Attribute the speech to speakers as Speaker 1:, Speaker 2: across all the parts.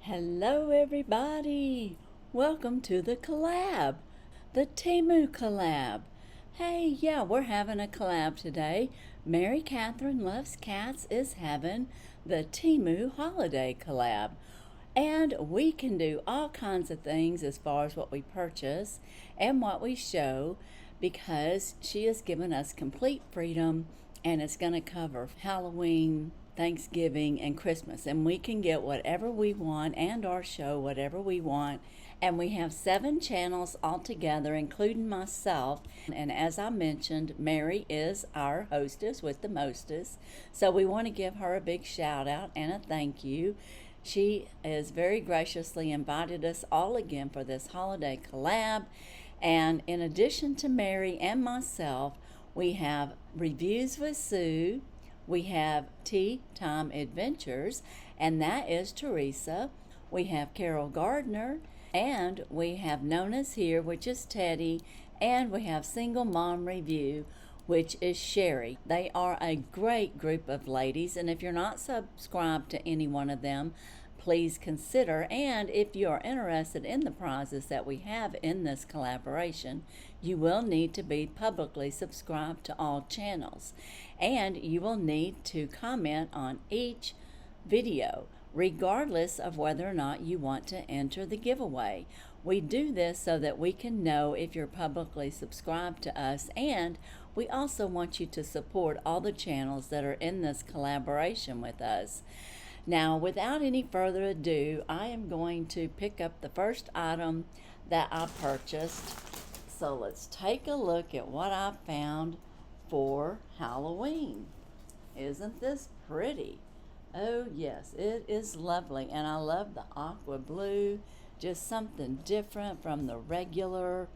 Speaker 1: Hello everybody! Welcome to the collab, the Temu collab. Hey, yeah, we're having a collab today. Mary Catherine Loves Cats is having the Temu holiday collab. And we can do all kinds of things as far as what we purchase and what we show because she has given us complete freedom, and it's going to cover Halloween, Thanksgiving, and Christmas, and we can get whatever we want and or show whatever we want. And we have 7 channels altogether, including myself. And as I mentioned, Mary is our hostess with the mostest, so we want to give her a big shout out and a thank you. She has very graciously invited us all again for this holiday collab. And in addition to Mary and myself, we have Reviews with Sue, we have Tea Time Adventures, and that is Teresa. We have Carol Gardner, and we have Nona's Here, which is Teddy, and we have Single Mom Review, which is Sherry. They are a great group of ladies, and if you're not subscribed to any one of them, please consider. And if you are interested in the prizes that we have in this collaboration, you will need to be publicly subscribed to all channels, and you will need to comment on each video regardless of whether or not you want to enter the giveaway. We do this so that we can know if you're publicly subscribed to us, and we also want you to support all the channels that are in this collaboration with us. Now, without any further ado, I am going to pick up the first item that I purchased. So let's take a look at what I found for Halloween. Isn't this pretty? Oh yes, it is lovely, and I love the aqua blue, just something different from the regular.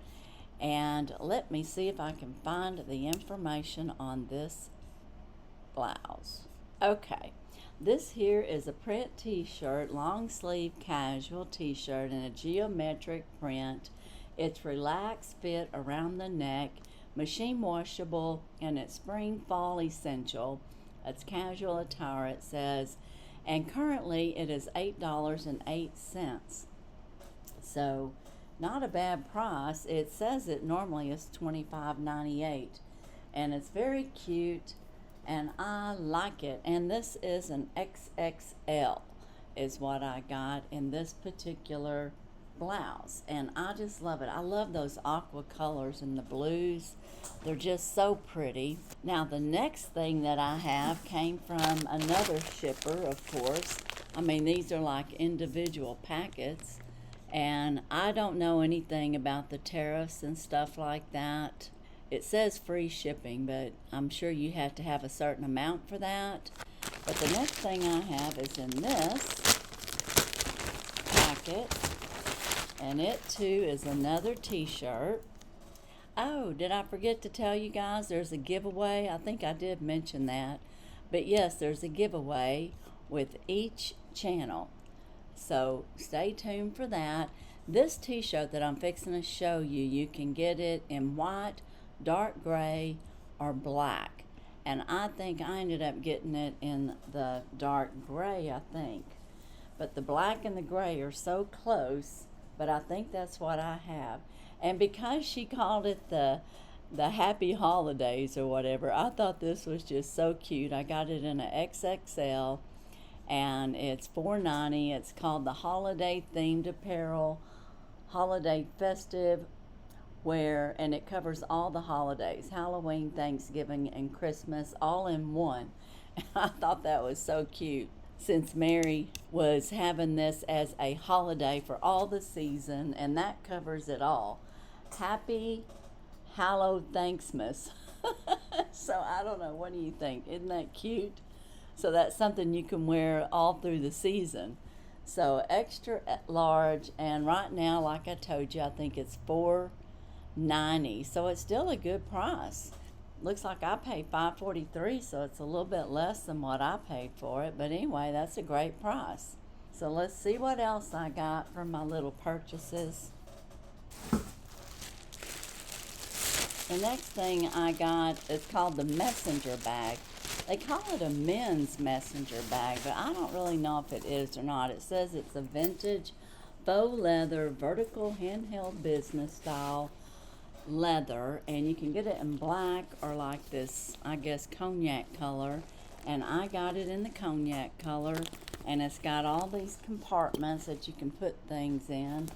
Speaker 1: And let me see if I can find the information on this blouse. Okay, this here is a print t-shirt, long sleeve casual t-shirt in a geometric print. It's relaxed fit around the neck, machine washable, and it's spring fall essential. It's casual attire, it says, and currently it is $8.08. So not a bad price. It says it normally is $25.98, and it's very cute, and I like it. And this is an XXL is what I got in this particular blouse, and I just love it. I love those aqua colors and the blues. They're just so pretty. Now the next thing that I have came from another shipper, of course. I mean, these are like individual packets, and I don't know anything about the tariffs and stuff like that. It says free shipping, but I'm sure you have to have a certain amount for that. But the next thing I have is in this packet, and it too is another t-shirt. Oh, did I forget to tell you guys there's a giveaway? I think I did mention that. But yes, there's a giveaway with each channel. So stay tuned for that. This t-shirt that I'm fixing to show you, you can get it in white, dark gray, or black. And I think I ended up getting it in the dark gray, I think. But the black and the gray are so close, but I think that's what I have. And because she called it the Happy Holidays or whatever, I thought this was just so cute. I got it in an XXL, and it's $4.90. It's called the Holiday Themed Apparel Holiday Festive Wear, and it covers all the holidays, Halloween, Thanksgiving, and Christmas, all in one. And I thought that was so cute, since Mary was having this as a holiday for all the season, and that covers it all. Happy Hallowed Thanksmas. So I don't know, what do you think? Isn't that cute? So that's something you can wear all through the season. So extra large, and right now, like I told you, I think it's $4.90. So it's still a good price. Looks like I paid $5.43, so it's a little bit less than what I paid for it. But anyway, that's a great price. So let's see what else I got from my little purchases. The next thing I got is called the messenger bag. They call it a men's messenger bag, but I don't really know if it is or not. It says it's a vintage faux leather vertical handheld business style leather, and you can get it in black or like this, I guess, cognac color. And I got it in the cognac color, and it's got all these compartments that you can put things in,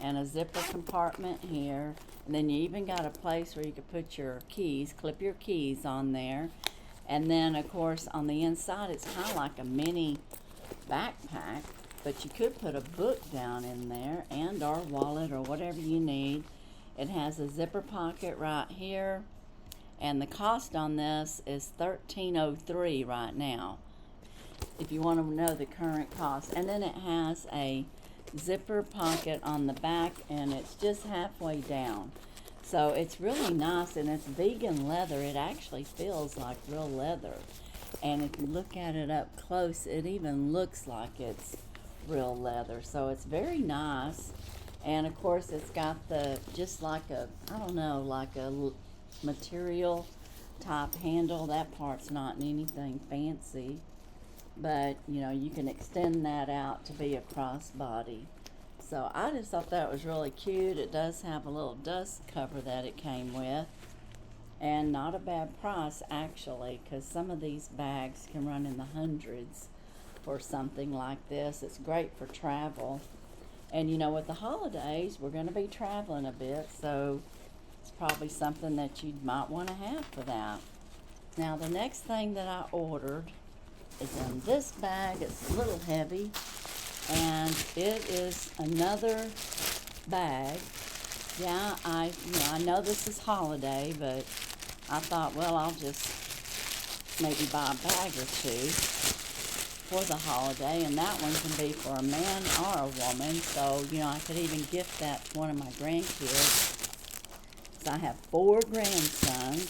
Speaker 1: and a zipper compartment here, and then you even got a place where you could put your keys, clip your keys on there. And then of course on the inside it's kind of like a mini backpack, but you could put a book down in there and or wallet or whatever you need. It has a zipper pocket right here, and the cost on this is $13.03 right now, if you want to know the current cost. And then it has a zipper pocket on the back, and it's just halfway down. So it's really nice, and it's vegan leather. It actually feels like real leather. And if you look at it up close, it even looks like it's real leather. So it's very nice. And of course it's got the, just like a, I don't know, like a material type handle. That part's not anything fancy, but you know, you can extend that out to be a crossbody. So I just thought that was really cute. It does have a little dust cover that it came with, and not a bad price actually, because some of these bags can run in the hundreds for something like this. It's great for travel. And you know, with the holidays, we're going to be traveling a bit, so it's probably something that you might want to have for that. Now, the next thing that I ordered is in this bag. It's a little heavy, and it is another bag. Yeah, I know this is holiday, but I thought, well, I'll just maybe buy a bag or two for the holiday, and that one can be for a man or a woman. So, you know, I could even gift that to one of my grandkids. So I have 4 grandsons,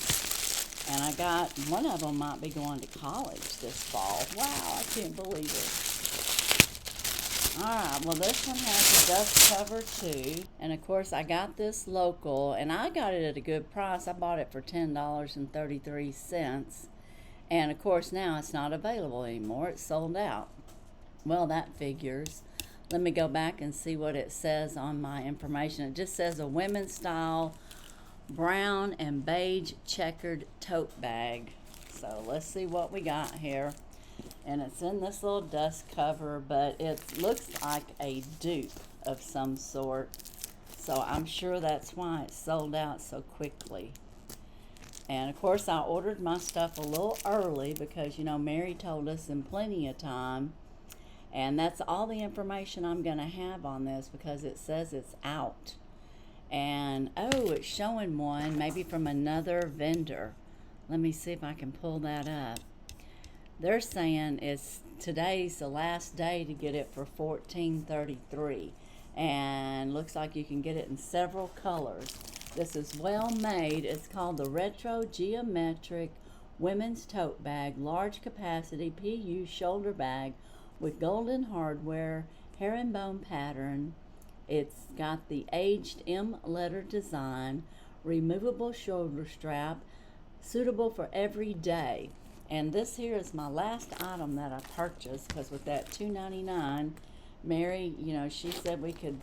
Speaker 1: and I got, one of them might be going to college this fall. Wow, I can't believe it. Alright, well this one has a dust cover too, and of course I got this local, and I got it at a good price. I bought it for $10.33, and of course now it's not available anymore. It's sold out. Well, that figures. Let me go back and see what it says on my information. It just says a women's style brown and beige checkered tote bag. So let's see what we got here. And it's in this little dust cover, but it looks like a dupe of some sort. So I'm sure that's why it's sold out so quickly. And of course I ordered my stuff a little early because, you know, Mary told us in plenty of time. And that's all the information I'm going to have on this because it says it's out. And oh, it's showing one maybe from another vendor. Let me see if I can pull that up. They're saying today's the last day to get it for $14.33, and looks like you can get it in several colors. This is well made. It's called the Retro Geometric Women's Tote Bag, large capacity PU shoulder bag with golden hardware, herringbone pattern. It's got the aged M letter design, removable shoulder strap, suitable for every day. And this here is my last item that I purchased, because with that $2.99, Mary, you know, she said we could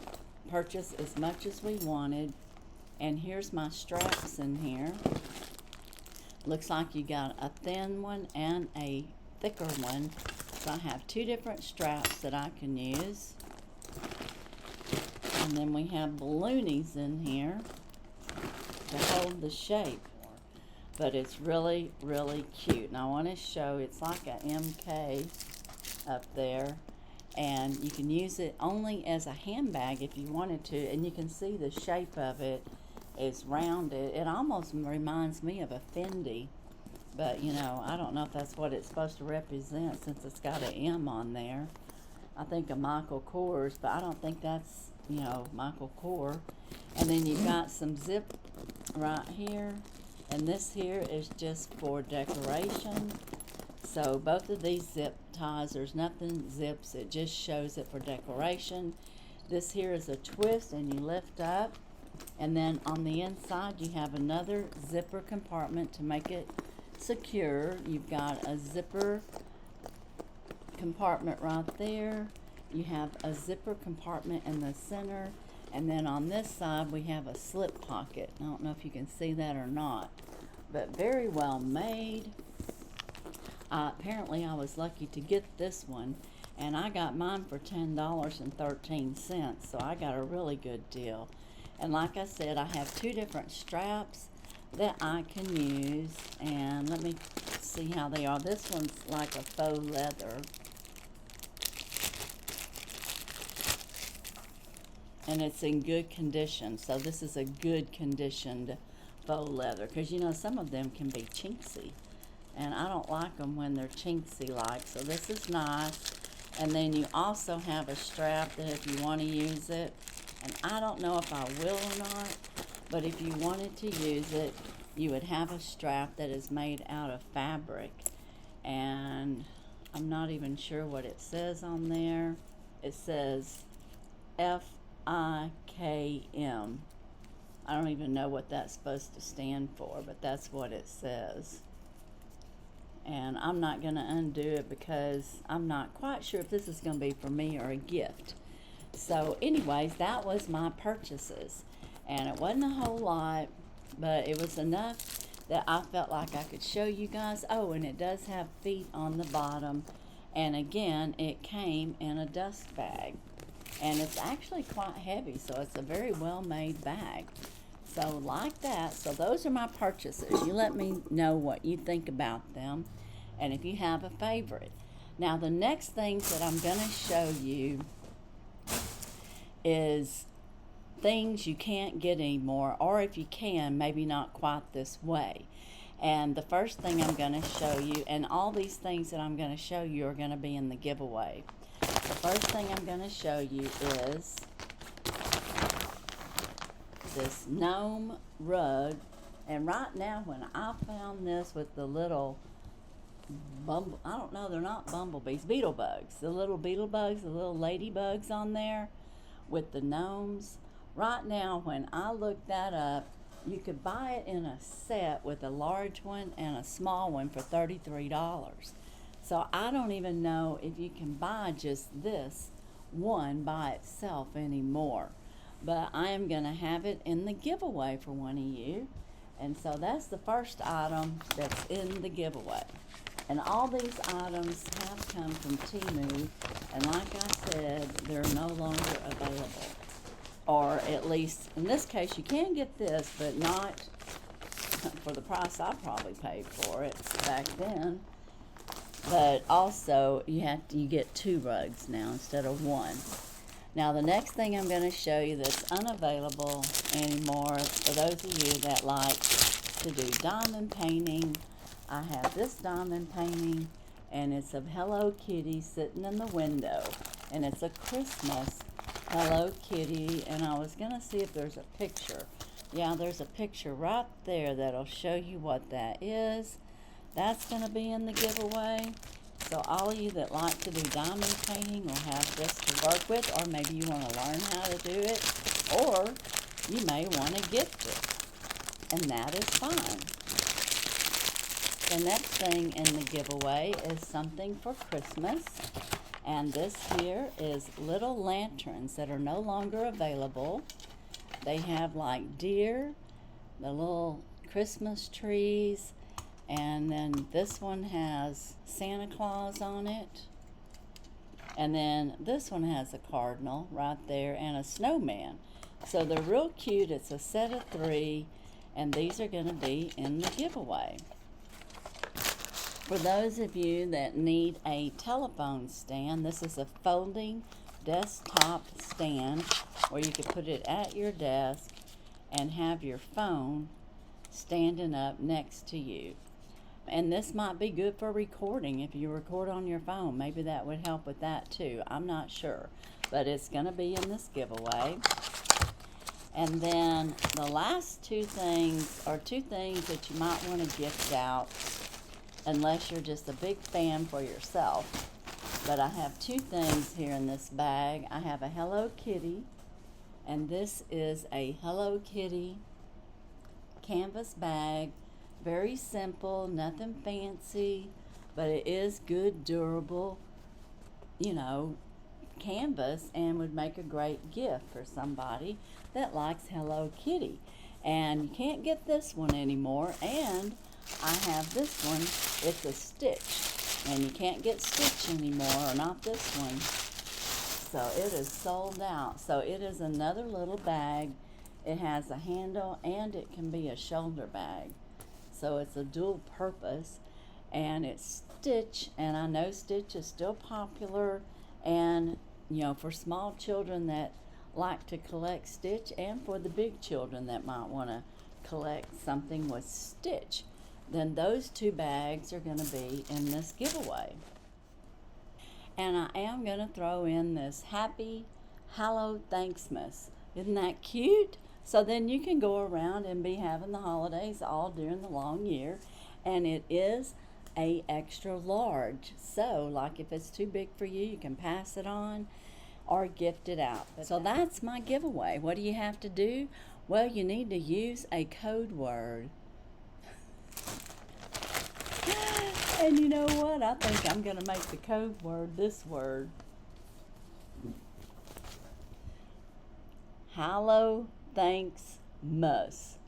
Speaker 1: purchase as much as we wanted. And here's my straps in here. Looks like you got a thin one and a thicker one. So I have 2 different straps that I can use. And then we have balloonies in here to hold the shape. But it's really, really cute. And I want to show, it's like a MK up there. And you can use it only as a handbag if you wanted to. And you can see the shape of it is rounded. It almost reminds me of a Fendi. But, you know, I don't know if that's what it's supposed to represent since it's got an M on there. I think of Michael Kors, but I don't think that's, you know, Michael Kors. And then you've got some zip right here. And this here is just for decoration. So both of these zip ties, there's nothing zips, it just shows it for decoration. This here is a twist and you lift up. And then on the inside you have another zipper compartment to make it secure. You've got a zipper compartment right there. You have a zipper compartment in the center, and then on this side we have a slip pocket. I don't know if you can see that or not, but very well made. Apparently I was lucky to get this one, and I got mine for $10.13, so I got a really good deal. And like I said, I have two different straps that I can use, and let me see how they are. This one's like a faux leather, and it's in good condition, so this is a good conditioned faux leather, because you know some of them can be chinksy, and I don't like them when they're chinksy like, so this is nice. And then you also have a strap that if you want to use it, and I don't know if I will or not, but if you wanted to use it, you would have a strap that is made out of fabric, and I'm not even sure what it says on there. It says FIKM. I don't even know what that's supposed to stand for, but that's what it says. And I'm not going to undo it because I'm not quite sure if this is going to be for me or a gift. So anyways, that was my purchases. And it wasn't a whole lot, but it was enough that I felt like I could show you guys. Oh, and it does have feet on the bottom. And again, it came in a dust bag. And it's actually quite heavy, so it's a very well-made bag. So like that, so those are my purchases. You let me know what you think about them, and if you have a favorite. Now the next things that I'm going to show you is things you can't get anymore, or if you can, maybe not quite this way. And the first thing I'm going to show you, and all these things that I'm going to show you are going to be in the giveaway. The first thing I'm going to show you is this gnome rug. And right now, when I found this with the little I don't know, they're not bumblebees, beetle bugs, the little beetle bugs, the little ladybugs on there with the gnomes. Right now, when I looked that up, you could buy it in a set with a large one and a small one for $33. So I don't even know if you can buy just this one by itself anymore. But I am going to have it in the giveaway for one of you. And so that's the first item that's in the giveaway. And all these items have come from Temu. And like I said, they're no longer available. Or at least, in this case, you can get this, but not for the price I probably paid for it back then. But also, you get 2 rugs now instead of 1. Now the next thing I'm going to show you that's unavailable anymore, for those of you that like to do diamond painting, I have this diamond painting, and it's of Hello Kitty sitting in the window, and it's a Christmas Hello Kitty. And I was going to see if there's a picture. Yeah, there's a picture right there that'll show you what that is. That's going to be in the giveaway. So all of you that like to do diamond painting will have this to work with, or maybe you want to learn how to do it, or you may want to gift it, and that is fine. The next thing in the giveaway is something for Christmas, and this here is little lanterns that are no longer available. They have like deer, the little Christmas trees, and then this one has Santa Claus on it. And then this one has a cardinal right there and a snowman. So they're real cute. It's a set of 3, and these are going to be in the giveaway. For those of you that need a telephone stand, this is a folding desktop stand where you can put it at your desk and have your phone standing up next to you. And this might be good for recording. If you record on your phone, maybe that would help with that too. I'm not sure, but it's going to be in this giveaway. And then the last 2 things are 2 things that you might want to gift out, unless you're just a big fan for yourself. But I have 2 things here in this bag. I have a Hello Kitty, and this is a Hello Kitty canvas bag Very simple, nothing fancy, but it is good, durable, you know, canvas, and would make a great gift for somebody that likes Hello Kitty. And you can't get this one anymore, and I have this one. It's a Stitch, and you can't get Stitch anymore, or not this one. So it is sold out. So it is another little bag. It has a handle, and it can be a shoulder bag. So it's a dual purpose, and it's Stitch, and I know Stitch is still popular, and you know, for small children that like to collect Stitch, and for the big children that might want to collect something with Stitch, then those two bags are going to be in this giveaway. And I am going to throw in this Happy Hallow Thanksmas. Isn't that cute? So then you can go around and be having the holidays all during the long year. And it is a extra large. So like if it's too big for you, you can pass it on or gift it out. So that's my giveaway. What do you have to do? Well, you need to use a code word. And you know what? I think I'm going to make the code word this word. Hallow Thanksmas.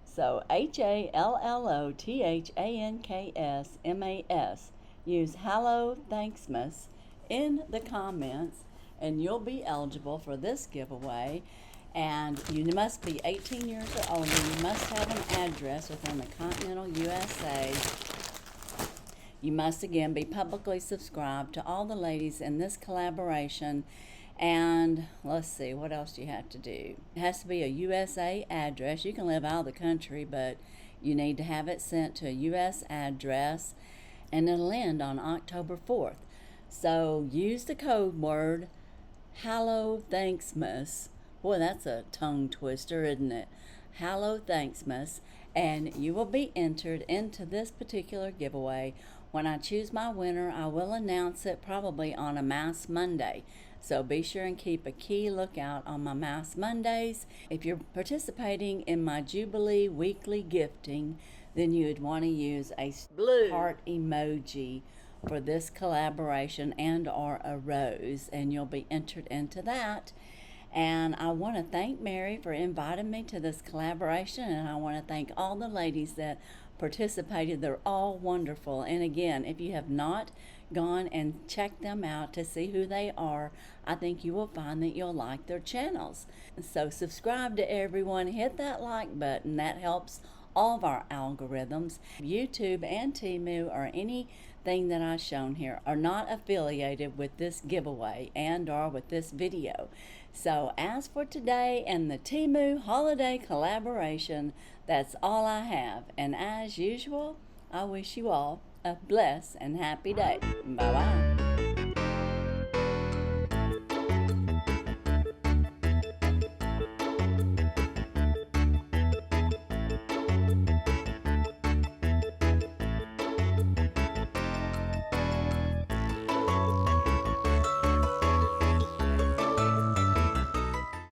Speaker 1: So HALLOTHANKSMAS. Use Hallow Thanksmas in the comments, and you'll be eligible for this giveaway. And you must be 18 years or older. You must have an address within the continental USA. You must again be publicly subscribed to all the ladies in this collaboration. And let's see, what else do you have to do? It has to be a USA address. You can live out of the country, but you need to have it sent to a US address, and it'll end on October 4th. So use the code word Hallow Thanksmas. Boy, that's a tongue twister, isn't it? Hallow Thanksmas, and you will be entered into this particular giveaway. When I choose my winner, I will announce it probably on a Mass Monday. So be sure and keep a key lookout on my Mass Mondays. If you're participating in my Jubilee weekly gifting, then you would want to use a blue heart emoji for this collaboration and or a rose, and you'll be entered into that. And I want to thank Mary for inviting me to this collaboration, and I want to thank all the ladies that participated. They're all wonderful. And again, if you have not gone and checked them out to see who they are, I think you will find that you'll like their channels. So subscribe to everyone, hit that like button. That helps all of our algorithms. YouTube and Temu or anything that I've shown here are not affiliated with this giveaway and or with this video. So as for today and the Temu holiday collaboration, that's all I have. And as usual, I wish you all a blessed and happy day. Bye-bye.